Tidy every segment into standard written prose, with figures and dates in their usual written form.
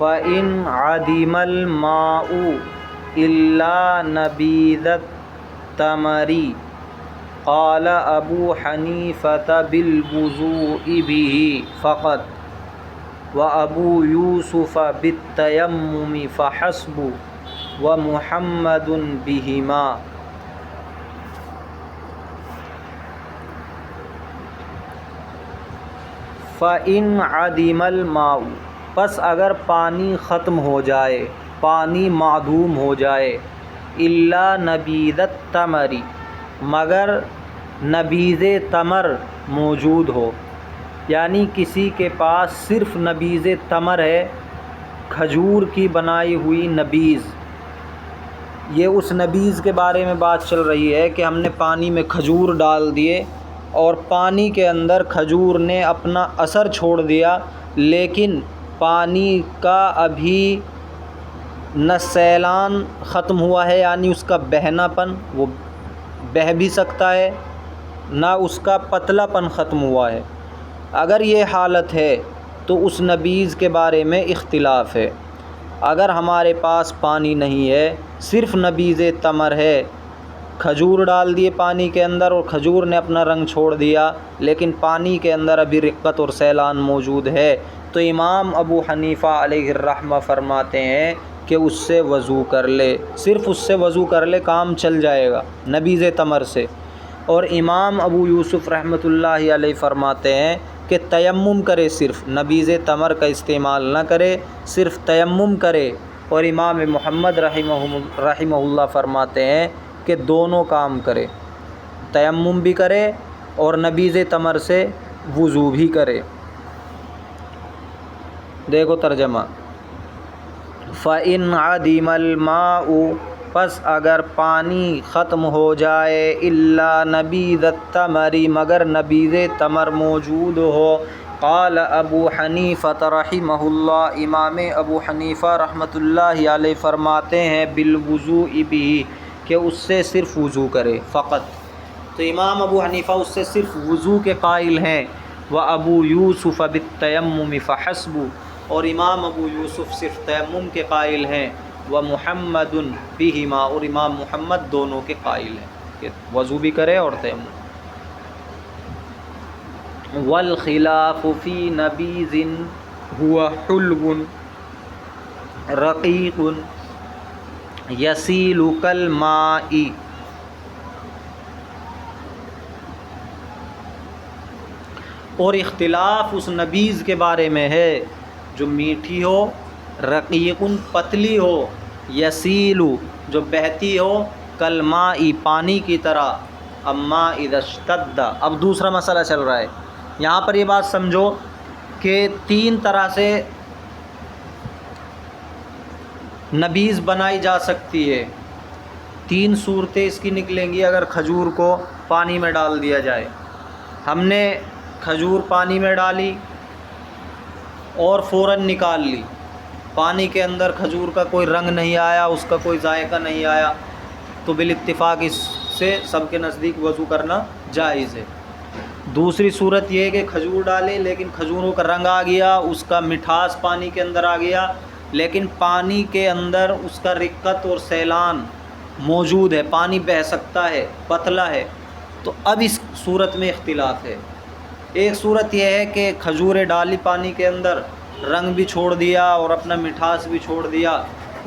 فَإِنْ عَدِمَ الْمَاءُ إِلَّا نَبِيذَ التَّمْرِ قال ابو حنیفہ بالوضوء به فقط وابو یوسف بالتیمم فحسب ومحمد بہما۔ فَإِنْ عَدِمَ الْمَاءُ، پس اگر پانی ختم ہو جائے، پانی معدوم ہو جائے، الا نبیذ التمر، مگر نبیذ تمر موجود ہو، یعنی کسی کے پاس صرف نبیذ تمر ہے، کھجور کی بنائی ہوئی نبیذ۔ یہ اس نبیذ کے بارے میں بات چل رہی ہے کہ ہم نے پانی میں کھجور ڈال دیے اور پانی کے اندر کھجور نے اپنا اثر چھوڑ دیا، لیکن پانی کا ابھی نہ سیلان ختم ہوا ہے، یعنی اس کا بہنا پن، وہ بہہ بھی سکتا ہے، نہ اس کا پتلا پن ختم ہوا ہے۔ اگر یہ حالت ہے تو اس نبیذ کے بارے میں اختلاف ہے۔ اگر ہمارے پاس پانی نہیں ہے، صرف نبیذ تمر ہے، کھجور ڈال دیے پانی کے اندر اور کھجور نے اپنا رنگ چھوڑ دیا، لیکن پانی کے اندر ابھی رقت اور سیلان موجود ہے، تو امام ابو حنیفہ علیہ الرحمہ فرماتے ہیں کہ اس سے وضو کر لے، صرف اس سے وضو کر لے، کام چل جائے گا نبیذ تمر سے۔ اور امام ابو یوسف رحمۃ اللہ علیہ فرماتے ہیں کہ تیمم کرے، صرف نبیذ تمر کا استعمال نہ کرے، صرف تیمم کرے۔ اور امام محمد رحمہ اللہ فرماتے ہیں کہ دونوں کام کرے، تیمم بھی کرے اور نبیذ تمر سے وضو بھی کرے۔ دیکھو ترجمہ، فَإِنْ عَدِمَ الْمَاءُ، پس اگر پانی ختم ہو جائے، إِلَّا نَبِيذَ التَّمْرِ، مگر نبیذ تمر موجود ہو، قال ابو حنیفہ رحمہ اللہ، امام ابو حنیفہ رحمۃ اللہ علیہ فرماتے ہیں بالوضوء به، کہ اس سے صرف وضو کرے فقط۔ تو امام ابو حنیفہ اس سے صرف وضو کے قائل ہیں، وابو یوسف بالتیمم فحسب، اور امام ابو یوسف صرف تیمم کے قائل ہیں، ومحمد بہما، اور امام محمد دونوں کے قائل ہیں کہ وضو بھی کرے اور تیمم۔ والخلاف فی نبیذ هو حلو رقیق یسیل کالماء، اور اختلاف اس نبیذ کے بارے میں ہے جو میٹھی ہو، رقیق پتلی ہو، یسیل جو بہتی ہو، کالماء پانی کی طرح، اما اذا اشتد۔ اب دوسرا مسئلہ چل رہا ہے یہاں پر، یہ بات سمجھو کہ تین طرح سے نبیذ بنائی جا سکتی ہے، تین صورتیں اس کی نکلیں گی اگر کھجور کو پانی میں ڈال دیا جائے۔ ہم نے کھجور پانی میں ڈالی اور فوراً نکال لی، پانی کے اندر کھجور کا کوئی رنگ نہیں آیا، اس کا کوئی ذائقہ نہیں آیا، تو بالاتفاق اس سے سب کے نزدیک وضو کرنا جائز ہے۔ دوسری صورت یہ ہے کہ کھجور ڈالے لیکن کھجوروں کا رنگ آ گیا، اس کا مٹھاس پانی کے اندر آ گیا، لیکن پانی کے اندر اس کا رقت اور سیلان موجود ہے، پانی بہہ سکتا ہے، پتلا ہے، تو اب اس صورت میں اختلاف ہے۔ ایک صورت یہ ہے کہ کھجوریں ڈالی پانی کے اندر، رنگ بھی چھوڑ دیا اور اپنا مٹھاس بھی چھوڑ دیا،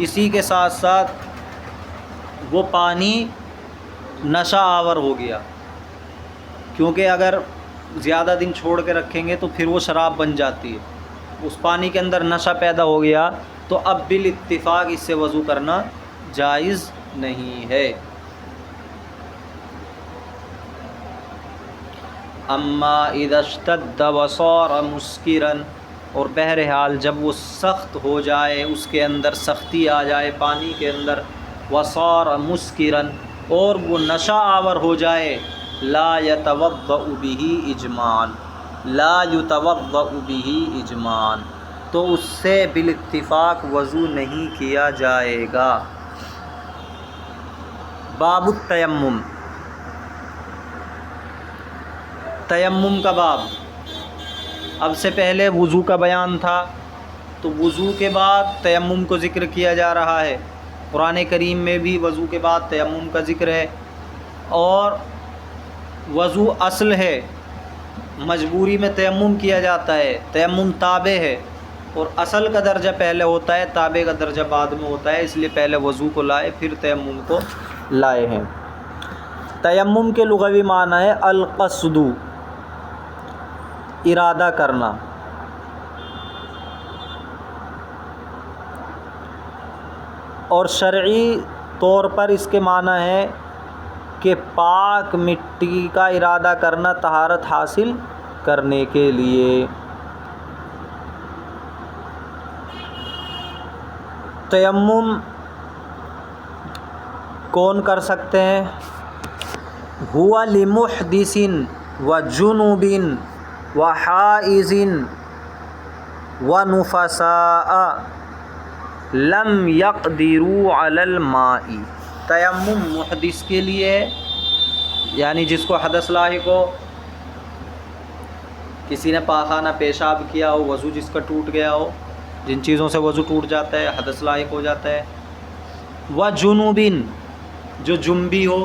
اسی کے ساتھ ساتھ وہ پانی نشہ آور ہو گیا، کیونکہ اگر زیادہ دن چھوڑ کے رکھیں گے تو پھر وہ شراب بن جاتی ہے، اس پانی کے اندر نشہ پیدا ہو گیا، تو اب بالاتفاق اس سے وضو کرنا جائز نہیں ہے۔ اما اذا اشتد وصار مسکرا، اور بہرحال جب وہ سخت ہو جائے، اس کے اندر سختی آ جائے پانی کے اندر، وصار مسکرا، اور وہ نشہ آور ہو جائے، لا یتوضأ به اجماعا، لا یتوضأ به اجماعا، تو اس سے بالاتفاق وضو نہیں کیا جائے گا۔ باب التیمم، تیمم کا باب۔ اب سے پہلے وضو کا بیان تھا، تو وضو کے بعد تیمم کو ذکر کیا جا رہا ہے، قرآن کریم میں بھی وضو کے بعد تیمم کا ذکر ہے، اور وضو اصل ہے، مجبوری میں تیمم کیا جاتا ہے، تیمم تابع ہے، اور اصل کا درجہ پہلے ہوتا ہے، تابع کا درجہ بعد میں ہوتا ہے، اس لیے پہلے وضو کو لائے پھر تیمم کو لائے ہیں۔ تیمم کے لغوی معنی ہے القصد، ارادہ کرنا، اور شرعی طور پر اس کے معنی ہے کہ پاک مٹی کا ارادہ کرنا طہارت حاصل کرنے کے لیے۔ تیمم کون کر سکتے ہیں؟ ہوا لمحدث وجنوب وحائض ونفساء لم يقدروا علی الماء۔ تیمم محدث کے لیے ہے، یعنی جس کو حدث لاحق ہو، کسی نے پاخانہ پیشاب کیا ہو، وضو جس کا ٹوٹ گیا ہو، جن چیزوں سے وضو ٹوٹ جاتا ہے حدث لاحق ہو جاتا ہے، وجنوب، جو جنبی ہو،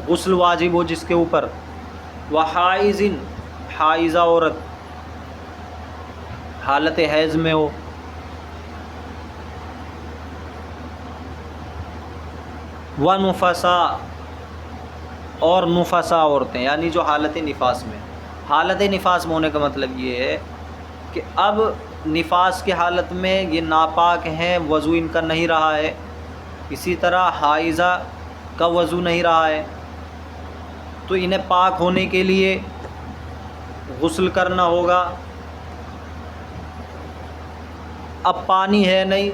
غسل واجب ہو جس کے اوپر، وحائض، حائضہ عورت حالت حیض میں ہو، ونفساء، اور نفساء عورتیں یعنی جو حالت نفاس میں۔ حالت نفاس میں ہونے کا مطلب یہ ہے کہ اب نفاس کی حالت میں یہ ناپاک ہیں، وضو ان کا نہیں رہا ہے، اسی طرح حائضہ کا وضو نہیں رہا ہے، تو انہیں پاک ہونے کے لیے غسل کرنا ہوگا۔ اب پانی ہے نہیں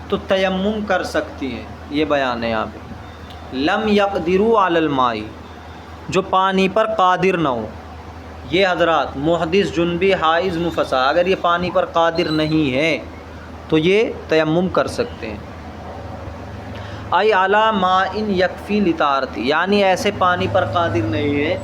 تو تیمم کر سکتی ہیں، یہ بیان ہے یہاں پہ۔ لم یقدروا علی الماء، جو پانی پر قادر نہ ہو، یہ حضرات محدث، جنبی، حائض، نفساء اگر یہ پانی پر قادر نہیں ہے تو یہ تیمم کر سکتے ہیں۔ ای علی ماء یکفی لطہارت، یعنی ایسے پانی پر قادر نہیں ہے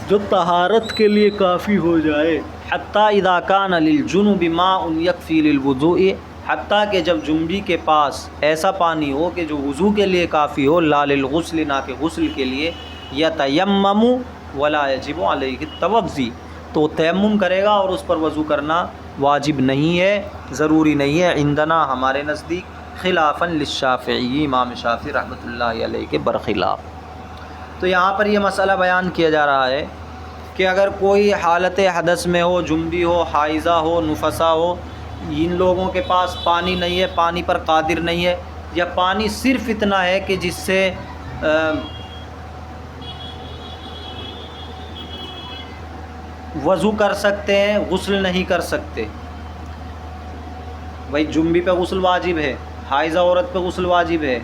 جو طہارت کے لیے کافی ہو جائے۔ حتی اذا کان للجنب ماء یکفی للوضوء، حتیٰ کہ جب جنبی کے پاس ایسا پانی ہو کہ جو وضو کے لیے کافی ہو، لا للغسل، نہ کہ غسل کے لیے، یتیمم ولا یجب علیہ التوضی، تو تیمم کرے گا اور اس پر وضو کرنا واجب نہیں ہے، ضروری نہیں ہے، عندنا ہمارے نزدیک، خلافاً للشافعی، امام شافعی رحمۃ اللہ علیہ کے برخلاف۔ تو یہاں پر یہ مسئلہ بیان کیا جا رہا ہے کہ اگر کوئی حالت حدث میں ہو، جنبی ہو، حائضہ ہو، نفسا ہو، ان لوگوں کے پاس پانی نہیں ہے، پانی پر قادر نہیں ہے، یا پانی صرف اتنا ہے کہ جس سے وضو کر سکتے ہیں، غسل نہیں کر سکتے۔ بھائی جنبی پہ غسل واجب ہے، حائضہ عورت پہ غسل واجب ہے،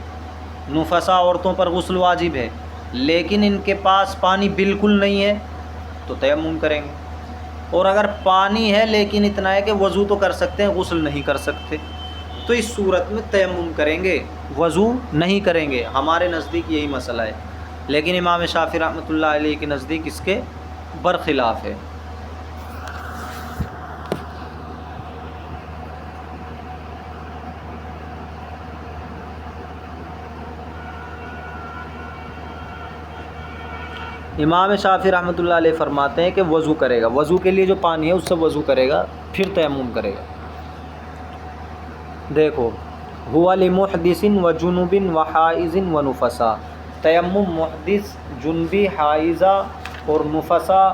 نفسا عورتوں پر غسل واجب ہے، لیکن ان کے پاس پانی بالکل نہیں ہے تو تیمم کریں گے۔ اور اگر پانی ہے لیکن اتنا ہے کہ وضو تو کر سکتے ہیں، غسل نہیں کر سکتے، تو اس صورت میں تیمم کریں گے، وضو نہیں کریں گے۔ ہمارے نزدیک یہی مسئلہ ہے، لیکن امام شافعی رحمۃ اللہ علیہ کے نزدیک اس کے برخلاف ہے۔ امام شافعی رحمۃ اللہ علیہ فرماتے ہیں کہ وضو کرے گا، وضو کے لیے جو پانی ہے اس سے وضو کرے گا، پھر تیمم کرے گا۔ دیکھو، ہوا لمحدث وجنوب وحائض ونفساء، تیمم محدث، جنبی، حائضہ اور نفساء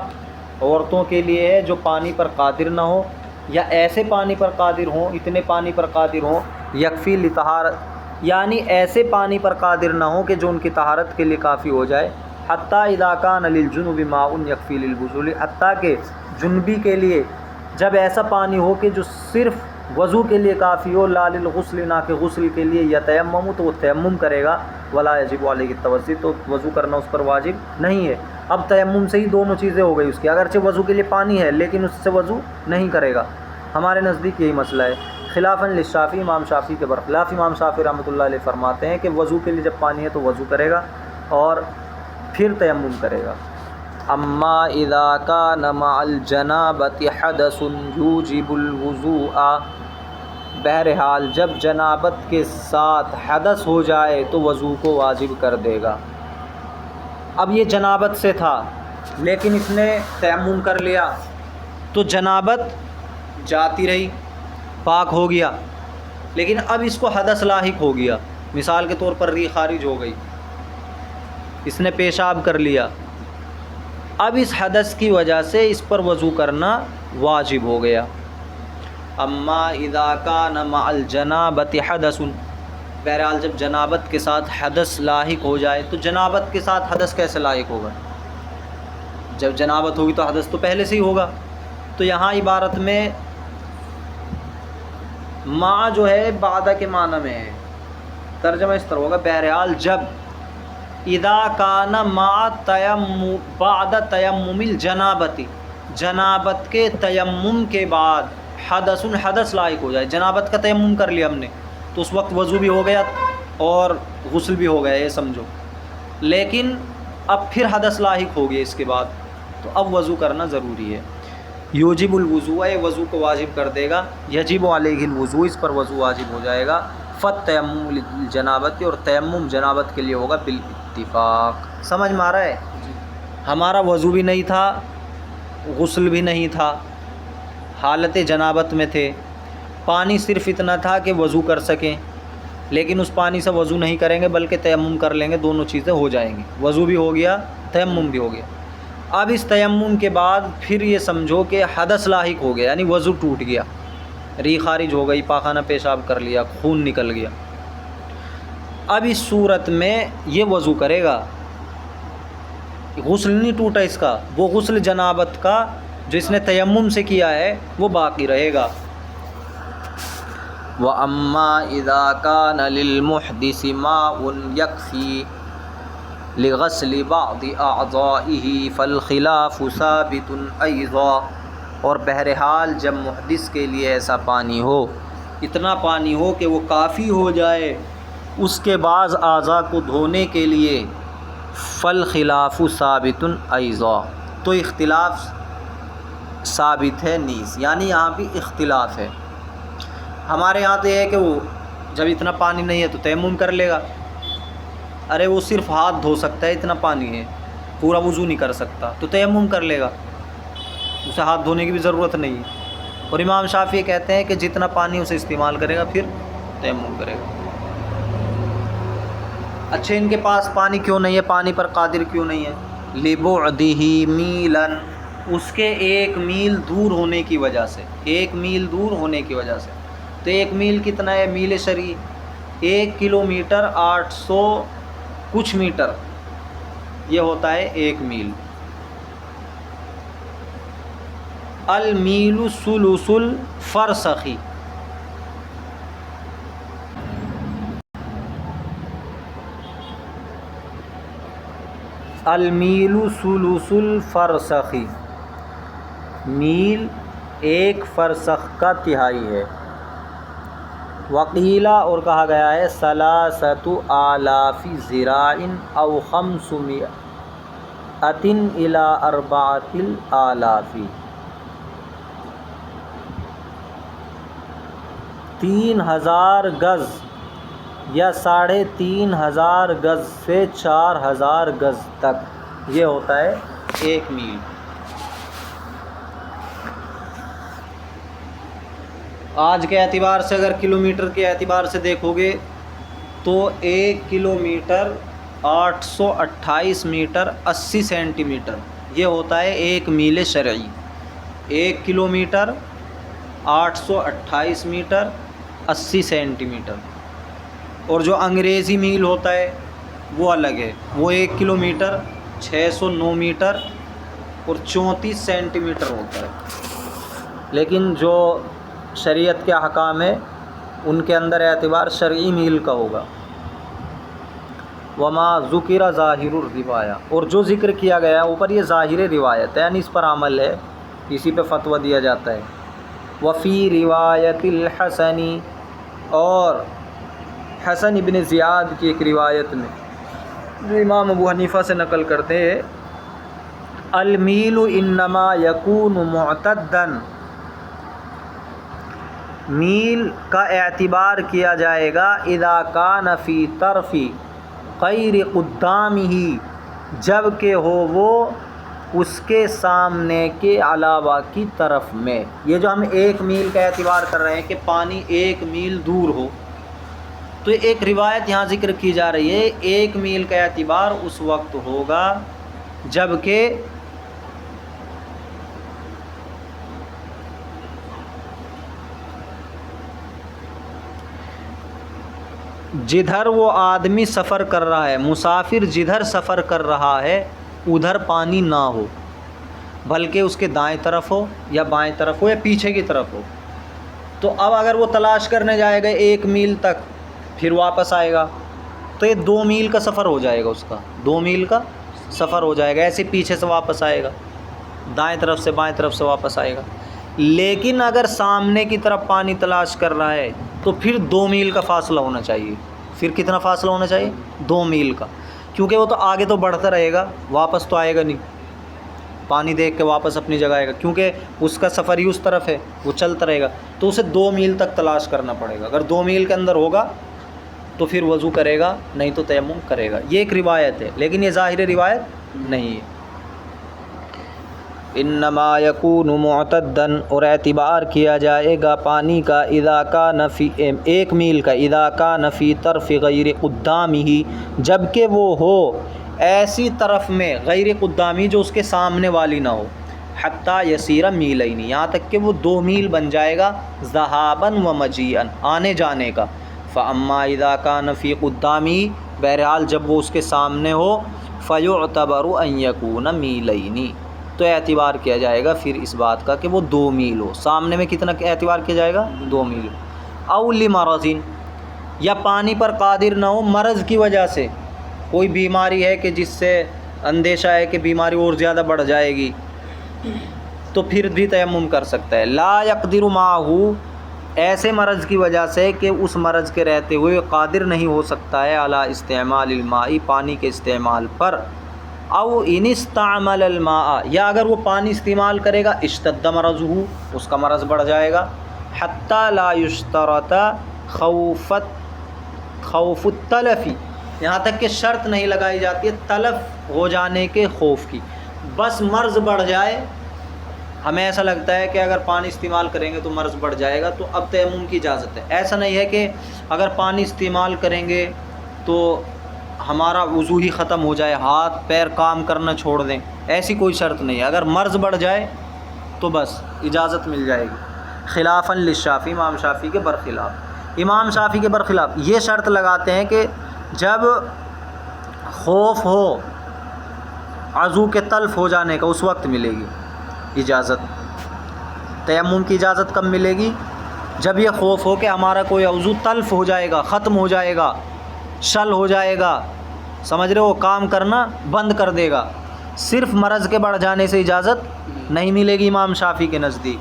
عورتوں کے لیے ہے جو پانی پر قادر نہ ہو، یا ایسے پانی پر قادر ہوں، اتنے پانی پر قادر ہوں، یکفی لطہارت، یعنی ایسے پانی پر قادر نہ ہوں کہ جو ان کی طہارت کے لیے کافی ہو جائے۔ حتیٰ اذا کان للجنب ماء یکفی للغسل، حتیٰ کہ جنبی کے لیے جب ایسا پانی ہو کہ جو صرف وضو کے لیے کافی ہو، لا للغسل، نہ کہ غسل کے لیے، یتیمم، تو وہ تیمم کرے گا، ولا یجب علیہ التوضی، تو وضو کرنا اس پر واجب نہیں ہے۔ اب تیمم سے ہی دونوں چیزیں ہو گئی اس کی، اگرچہ وضو کے لیے پانی ہے لیکن اس سے وضو نہیں کرے گا۔ ہمارے نزدیک یہی مسئلہ ہے، خلافاً للشافعی، امام شافعی کے برخلاف۔ امام شافعی رحمۃ اللہ علیہ فرماتے ہیں کہ وضو کے لیے جب پانی ہے تو وضو کرے گا اور پھر تیمم کرے گا۔ اما اذا کان مع الجنابۃ حدث یوجب الوضوء، بہرحال جب جنابت کے ساتھ حدث ہو جائے تو وضو کو واجب کر دے گا۔ اب یہ جنابت سے تھا لیکن اس نے تیمم کر لیا تو جنابت جاتی رہی، پاک ہو گیا، لیکن اب اس کو حدث لاحق ہو گیا۔ مثال کے طور پر ری خارج ہو گئی، اس نے پیشاب کر لیا، اب اس حدث کی وجہ سے اس پر وضو کرنا واجب ہو گیا۔ اما اذا کان مع الجنابۃ حدث، بہرحال جب جنابت کے ساتھ حدث لاحق ہو جائے تو جنابت کے ساتھ حدث کیسے لاحق ہوگا؟ جب جنابت ہوگی تو حدث تو پہلے سے ہی ہوگا۔ تو یہاں عبارت میں ما جو ہے بعد کے معنی میں ہے، ترجمہ اس طرح ہوگا بہرحال جب اذا کان مع تیمم بعد تیمم الجنابۃ، جنابت کے تیمم کے بعد حدث لاحق ہو جائے، جنابت کا تیمم کر لیا ہم نے تو اس وقت وضو بھی ہو گیا اور غسل بھی ہو گیا، یہ سمجھو، لیکن اب پھر حدث لاحق ہو گیا اس کے بعد، تو اب وضو کرنا ضروری ہے۔ یوجب الوضوء، وضو کو واجب کر دے گا، یجب علیہ الوضوء، اس پر وضو واجب ہو جائے گا، فالتیمم للجنابۃ، اور تیمم جنابت کے لیے ہوگا بالاتفاق۔ سمجھ میں آ رہا ہے؟ ہمارا وضو بھی نہیں تھا، غسل بھی نہیں تھا، حالت جنابت میں تھے، پانی صرف اتنا تھا کہ وضو کر سکیں، لیکن اس پانی سے وضو نہیں کریں گے بلکہ تیمم کر لیں گے، دونوں چیزیں ہو جائیں گی، وضو بھی ہو گیا، تیمم بھی ہو گیا۔ اب اس تیمم کے بعد پھر یہ سمجھو کہ حدث لاحق ہو گیا، یعنی وضو ٹوٹ گیا، ری خارج ہو گئی، پاخانہ پیشاب کر لیا، خون نکل گیا۔ اب اس صورت میں یہ وضو کرے گا، غسل نہیں ٹوٹا اس کا، وہ غسل جنابت کا جو اس نے تیمم سے کیا ہے وہ باقی رہے گا۔ وَأَمَّا إِذَا كَانَ لِلْمُحْدِثِ مَاءٌ يَكْفِي لِغَسْلِ بَعْضِ أَعْضَائِهِ فَالْخِلَافُ ثَابِتٌ أَيْضًا، اور بہرحال جب محدث کے لیے ایسا پانی ہو، اتنا پانی ہو کہ وہ کافی ہو جائے اس کے بعض اعضاء کو دھونے کے لیے، فَالْخِلَافُ ثَابِتٌ أَيْضًا، تو اختلاف ثابت ہے نیز، یعنی یہاں بھی اختلاف ہے۔ ہمارے یہاں تو یہ ہے کہ وہ جب اتنا پانی نہیں ہے تو تیمم کر لے گا، ارے وہ صرف ہاتھ دھو سکتا ہے، اتنا پانی ہے، پورا وضو نہیں کر سکتا تو تیمم کر لے گا، اسے ہاتھ دھونے کی بھی ضرورت نہیں ہے۔ اور امام شافعی کہتے ہیں کہ جتنا پانی اسے استعمال کرے گا پھر تیمم کرے گا۔ اچھا ان کے پاس پانی کیوں نہیں ہے، پانی پر قادر کیوں نہیں ہے؟ لِبُعْدِهِ مِیلًا، اس کے 1 میل دور ہونے کی وجہ سے، 1 میل دور ہونے کی وجہ سے۔ تو 1 میل کتنا ہے؟ میل شرعی 1 کلومیٹر 800 کچھ میٹر، یہ ہوتا ہے 1 میل۔ المیل ثلث الفرسخ، المیل ثلث الفرسخ، میل 1 فرسخ کا تہائی ہے۔ وقیلہ، اور کہا گیا ہے 3,000 ذراع او 500 الی 4,000، 3,000 گز یا 3,500 گز سے 4,000 گز تک، یہ ہوتا ہے 1 میل۔ آج کے اعتبار سے اگر کلومیٹر کے اعتبار سے دیکھو گے تو 1 کلومیٹر 828 میٹر 80 سینٹی میٹر، یہ ہوتا ہے 1 میل شرعی۔ 1 کلومیٹر 828 میٹر 80 سینٹی میٹر، اور جو انگریزی میل ہوتا ہے وہ الگ ہے، وہ 1 کلومیٹر 609 میٹر اور 34 سینٹی میٹر ہوتا ہے۔ لیکن جو شریعت کے احکام ہے ان کے اندر اعتبار شرعی میل کا ہوگا۔ وما ذکر ظاہر الروایہ، اور جو ذکر کیا گیا اوپر یہ ظاہر روایت ہے، یعنی اس پر عمل ہے، اسی پہ فتویٰ دیا جاتا ہے۔ وفی روایت الحسنی، اور حسن ابن زیاد کی ایک روایت میں جو امام ابو حنیفہ سے نقل کرتے ہیں، المیل انما یکون معتدن، میل کا اعتبار کیا جائے گا اذا کان فی طرف غیر قدامہ، جب کہ ہو وہ اس کے سامنے کے علاوہ کی طرف میں۔ یہ جو ہم 1 میل کا اعتبار کر رہے ہیں کہ پانی 1 میل دور ہو، تو ایک روایت یہاں ذکر کی جا رہی ہے 1 میل کا اعتبار اس وقت ہوگا جب کہ جدھر وہ آدمی سفر کر رہا ہے، مسافر جدھر سفر کر رہا ہے ادھر پانی نہ ہو، بلکہ اس کے دائیں طرف ہو یا بائیں طرف ہو یا پیچھے کی طرف ہو۔ تو اب اگر وہ تلاش کرنے جائے گا 1 میل تک، پھر واپس آئے گا، تو یہ 2 میل کا سفر ہو جائے گا، اس کا 2 میل کا سفر ہو جائے گا۔ ایسے پیچھے سے واپس آئے گا، دائیں طرف سے بائیں طرف سے واپس آئے گا۔ لیکن اگر سامنے کی طرف پانی تلاش کر رہا ہے تو پھر 2 میل کا فاصلہ ہونا چاہیے۔ پھر کتنا فاصلہ ہونا چاہیے؟ 2 میل کا، کیونکہ وہ تو آگے تو بڑھتا رہے گا، واپس تو آئے گا نہیں، پانی دیکھ کے واپس اپنی جگہ آئے گا، کیونکہ اس کا سفر ہی اس طرف ہے، وہ چلتا رہے گا، تو اسے 2 میل تک تلاش کرنا پڑے گا۔ اگر 2 میل کے اندر ہوگا تو پھر وضو کرے گا، نہیں تو تیمم کرے گا۔ یہ ایک روایت ہے، لیکن یہ ظاہر روایت نہیں ہے۔ انما یکون معتدن، اور اعتبار کیا جائے گا پانی کا اذا کان فی 1 میل کا اذا کان فی طرف غیر قدامہ، جب کہ وہ ہو ایسی طرف میں غیر قدامی جو اس کے سامنے والی نہ ہو، حتی یسیر میلین، یہاں تک کہ وہ 2 میل بن جائے گا، ذہاباً و مجیئاً، آنے جانے کا۔ فاما اذا کان فی قدامہ، بہرحال جب وہ اس کے سامنے ہو، فیعتبر ان یکون میلین، تو اعتبار کیا جائے گا پھر اس بات کا کہ وہ 2 میل ہو۔ سامنے میں کتنا اعتبار کیا جائے گا؟ 2 میل۔ او لمرض، یا پانی پر قادر نہ ہو مرض کی وجہ سے، کوئی بیماری ہے کہ جس سے اندیشہ ہے کہ بیماری اور زیادہ بڑھ جائے گی، تو پھر بھی تیمم کر سکتا ہے۔ لا یقدر معہ، ایسے مرض کی وجہ سے کہ اس مرض کے رہتے ہوئے قادر نہیں ہو سکتا ہے علی استعمال الماء، پانی کے استعمال پر۔ او ان استعمل الماء، یا اگر وہ پانی استعمال کرے گا اشتد مرضہ، اس کا مرض بڑھ جائے گا۔ حتی لا یشترط خوف التلف، یہاں تک کہ شرط نہیں لگائی جاتی ہے تلف ہو جانے کے خوف کی، بس مرض بڑھ جائے، ہمیں ایسا لگتا ہے کہ اگر پانی استعمال کریں گے تو مرض بڑھ جائے گا، تو اب تیمم کی اجازت ہے۔ ایسا نہیں ہے کہ اگر پانی استعمال کریں گے تو ہمارا وضو ہی ختم ہو جائے، ہاتھ پیر کام کرنا چھوڑ دیں، ایسی کوئی شرط نہیں ہے۔ اگر مرض بڑھ جائے تو بس اجازت مل جائے گی۔ خلافاً للشافعی، امام شافعی کے برخلاف، امام شافعی کے برخلاف یہ شرط لگاتے ہیں کہ جب خوف ہو عضو کے تلف ہو جانے کا، اس وقت ملے گی اجازت۔ تیمم کی اجازت کب ملے گی؟ جب یہ خوف ہو کہ ہمارا کوئی عضو تلف ہو جائے گا، ختم ہو جائے گا، شل ہو جائے گا، سمجھ رہے ہو، کام کرنا بند کر دے گا، صرف مرض کے بڑھ جانے سے اجازت نہیں ملے گی امام شافعی کے نزدیک۔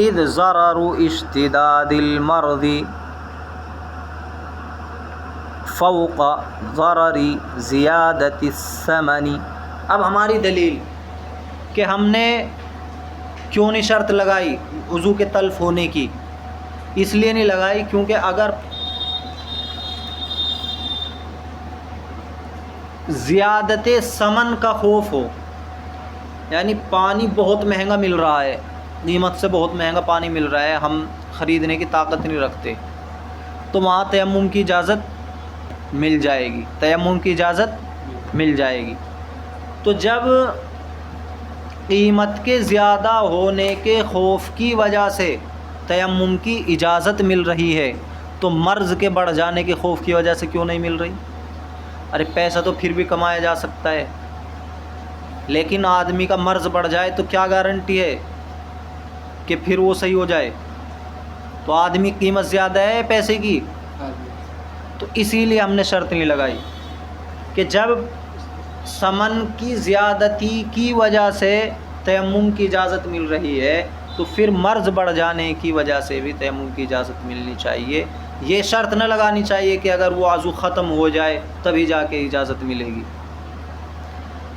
اذ ضرر اشتداد المرض فوق ضرر زیادت الثمن، اب ہماری دلیل کہ ہم نے کیوں نہیں شرط لگائی وضو کے تلف ہونے کی، اس لیے نہیں لگائی کیونکہ اگر زیادت ثمن کا خوف ہو، یعنی پانی بہت مہنگا مل رہا ہے، قیمت سے بہت مہنگا پانی مل رہا ہے، ہم خریدنے کی طاقت نہیں رکھتے، تو وہاں تیمم کی اجازت مل جائے گی، تیمم کی اجازت مل جائے گی۔ تو جب قیمت کے زیادہ ہونے کے خوف کی وجہ سے تیمم کی اجازت مل رہی ہے، تو مرض کے بڑھ جانے کے خوف کی وجہ سے کیوں نہیں مل رہی؟ ارے پیسہ تو پھر بھی کمایا جا سکتا ہے، لیکن آدمی کا مرض بڑھ جائے تو کیا گارنٹی ہے کہ پھر وہ صحیح ہو جائے؟ تو آدمی قیمت زیادہ ہے پیسے کی، تو اسی لیے ہم نے شرط نہیں لگائی کہ جب ثمن کی زیادتی کی وجہ سے تیمم کی اجازت مل رہی ہے تو پھر مرض بڑھ جانے کی وجہ سے بھی تیمم کی اجازت ملنی چاہیے۔ یہ شرط نہ لگانی چاہیے کہ اگر وہ عضو ختم ہو جائے تبھی جا کے اجازت ملے گی۔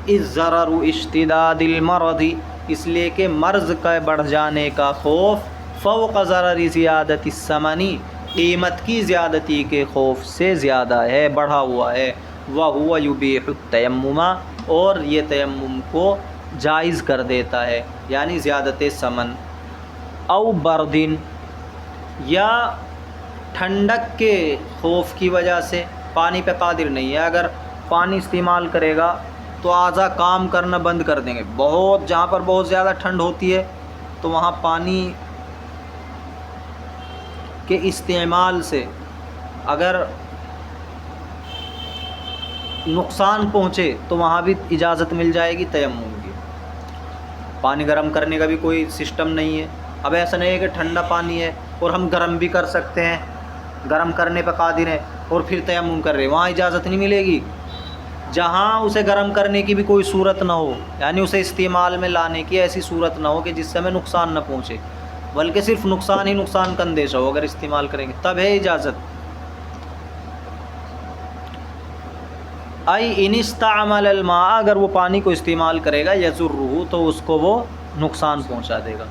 اِذ ضرر اشتداد المرض، اس لیے کہ مرض کا بڑھ جانے کا خوف فوق ضرر زیادت الثمن، قیمت کی زیادتی کے خوف سے زیادہ ہے، بڑھا ہوا ہے۔ وَهُوَ يُبِيحُ التَّيَمُّمَ، اور یہ تیمم کو جائز کر دیتا ہے، یعنی زیادت ثمن۔ او بردن، یا ٹھنڈک کے خوف کی وجہ سے، پانی پہ قادر نہیں ہے، اگر پانی استعمال کرے گا تو اعضاء کام کرنا بند کر دیں گے، بہت جہاں پر بہت زیادہ ٹھنڈ ہوتی ہے تو وہاں پانی کے استعمال سے اگر نقصان پہنچے تو وہاں بھی اجازت مل جائے گی تیمم کی۔ پانی گرم کرنے کا بھی کوئی سسٹم نہیں ہے، اب ایسا نہیں ہے کہ ٹھنڈا پانی ہے اور ہم گرم بھی کر سکتے ہیں، گرم کرنے پہ قادر ہیں اور پھر تیمم کر رہے ہیں، وہاں اجازت نہیں ملے گی۔ جہاں اسے گرم کرنے کی بھی کوئی صورت نہ ہو، یعنی اسے استعمال میں لانے کی ایسی صورت نہ ہو کہ جس سے ہمیں نقصان نہ پہنچے، بلکہ صرف نقصان ہی نقصان کا اندیشہ ہو، اگر استعمال کریں گے تب ہے اجازت۔ ای ان استعمل الماء، اگر وہ پانی کو استعمال کرے گا یضرہ، تو اس کو وہ نقصان پہنچا دے گا۔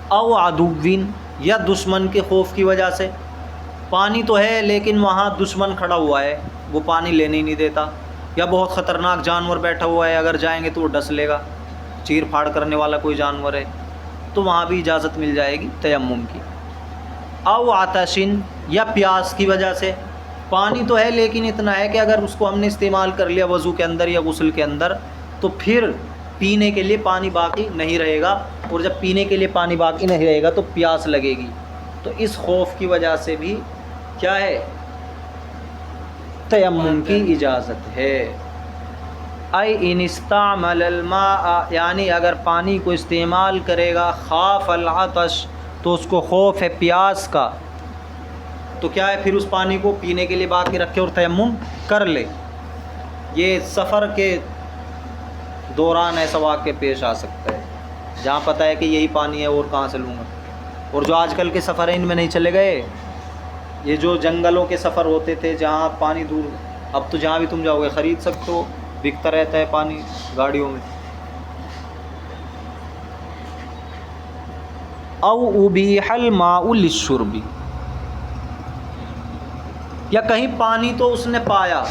او عدوین، یا دشمن کے خوف کی وجہ سے، پانی تو ہے لیکن وہاں دشمن کھڑا ہوا ہے، وہ پانی لینے ہی نہیں دیتا، یا بہت خطرناک جانور بیٹھا ہوا ہے، اگر جائیں گے تو وہ ڈس لے گا، چیر پھاڑ کرنے والا کوئی جانور ہے، تو وہاں بھی اجازت مل جائے گی تیمم کی۔ او عطشن، یا پیاس کی وجہ سے، پانی تو ہے لیکن اتنا ہے کہ اگر اس کو ہم نے استعمال کر لیا وضو کے اندر یا غسل کے اندر تو پھر پینے کے لیے پانی باقی نہیں رہے گا، اور جب پینے کے لیے پانی باقی نہیں رہے گا تو پیاس لگے گی، تو اس خوف کی وجہ سے بھی کیا ہے، تیمم کی اجازت ہے۔ ای ان استعمل الماء، یعنی اگر پانی کو استعمال کرے گا خاف العطش، تو اس کو خوف ہے پیاس کا، تو کیا ہے پھر اس پانی کو پینے کے لیے باقی رکھے اور تیمم کر لے۔ یہ سفر کے دوران ایسا واقع پیش آ سکتا ہے جہاں پتہ ہے کہ یہی پانی ہے اور کہاں سے لوں گا، اور جو آج کل کے سفر ہیں ان میں نہیں چلے گئے، یہ جو جنگلوں کے سفر ہوتے تھے جہاں پانی دور، اب تو جہاں بھی تم جاؤ گے خرید سکتے ہو، بکتا رہتا ہے پانی گاڑیوں میں۔ او ابیح الماء للشرب، یا کہیں پانی تو اس نے پایا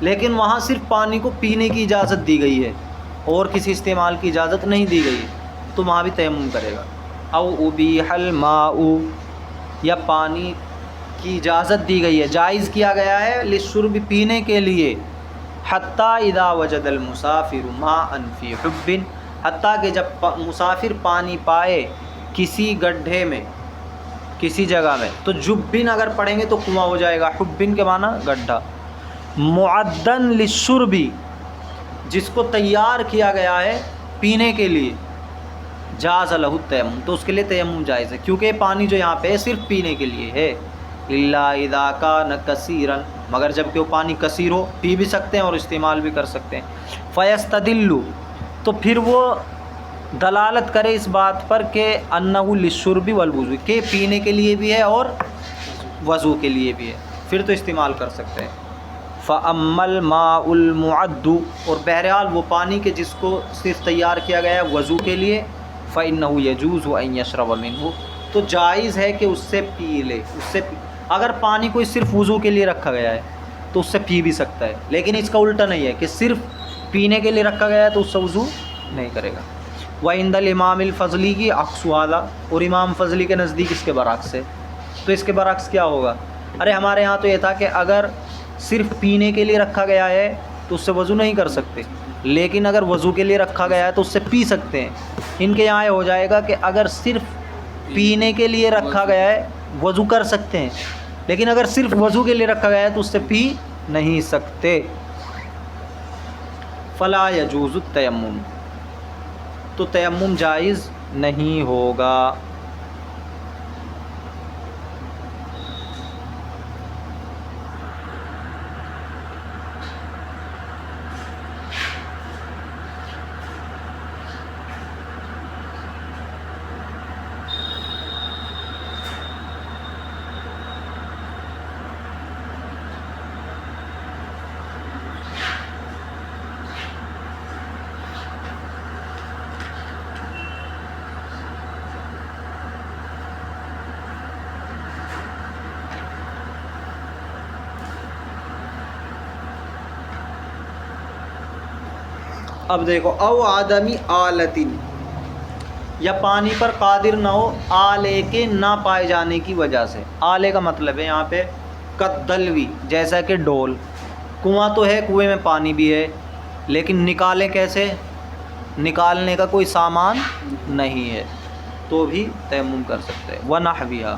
لیکن وہاں صرف پانی کو پینے کی اجازت دی گئی ہے اور کسی استعمال کی اجازت نہیں دی گئی، تو وہاں بھی تیمم کرے گا۔ او ابیح الماء، یا پانی کی اجازت دی گئی ہے، جائز کیا گیا ہے للشرب، پینے کے لیے، حتیٰ اذا وجد المسافر ماء فی حب، حتیٰ کہ جب مسافر پانی پائے کسی گڈھے میں، کسی جگہ میں، تو جبن اگر پڑھیں گے تو کنواں ہو جائے گا، حبن کے معنی گڈھا، معدن للشرب، جس کو تیار کیا گیا ہے پینے کے لیے، جاز لہ التیمم، تو اس کے لیے تیمم جائز ہے، کیونکہ پانی جو یہاں پہ ہے صرف پینے کے لیے ہے۔ الا اذا کان کثیرا، مگر جب کہ وہ پانی کثیر ہو، پی بھی سکتے ہیں اور استعمال بھی کر سکتے ہیں۔ فیستدل، تو پھر وہ دلالت کرے اس بات پر کہ انہ للشرب والوضو، کہ پینے کے لیے بھی ہے اور وضو کے لیے بھی ہے، پھر تو استعمال کر سکتے ہیں۔ فَأَمَّا الْمَاءُ الْمُعَدُّ، اور بہرحال وہ پانی کے جس کو صرف تیار کیا گیا ہے وضو کے لیے، فَإِنَّهُ يَجُوزُ أَن يَشْرَبَ مِنْهُ، تو جائز ہے کہ اس سے پی لے، اگر پانی کوئی صرف وضو کے لیے رکھا گیا ہے تو اس سے پی بھی سکتا ہے، لیکن اس کا الٹا نہیں ہے کہ صرف پینے کے لیے رکھا گیا ہے تو اس سے وضو نہیں کرے گا۔ وَعِنْدَ الْإِمَامِ الْفَضْلِ کی عکس والا، اور امام فضلی کے نزدیک اس کے برعکس ہے، تو اس کے برعکس کیا ہوگا؟ ارے ہمارے ہاں تو یہ تھا کہ اگر صرف پینے کے لیے رکھا گیا ہے تو اس سے وضو نہیں کر سکتے، لیکن اگر وضو کے لیے رکھا گیا ہے تو اس سے پی سکتے ہیں۔ ان کے یہاں یہ ہو جائے گا کہ اگر صرف پینے کے لیے رکھا گیا ہے وضو کر سکتے ہیں، لیکن اگر صرف وضو کے لیے رکھا گیا ہے تو اس سے پی نہیں سکتے۔ فلا یجوز التیمم، تو تیمم جائز نہیں ہوگا۔ اب دیکھو او آدمی آلتن، یا پانی پر قادر نہ ہو آلے کے نہ پائے جانے کی وجہ سے. آلے کا مطلب ہے یہاں پہ کدلوی، جیسا کہ ڈول. کنواں تو ہے، کنویں میں پانی بھی ہے، لیکن نکالیں کیسے؟ نکالنے کا کوئی سامان نہیں ہے، تو بھی تیمم کر سکتے ہیں. ونحویہا،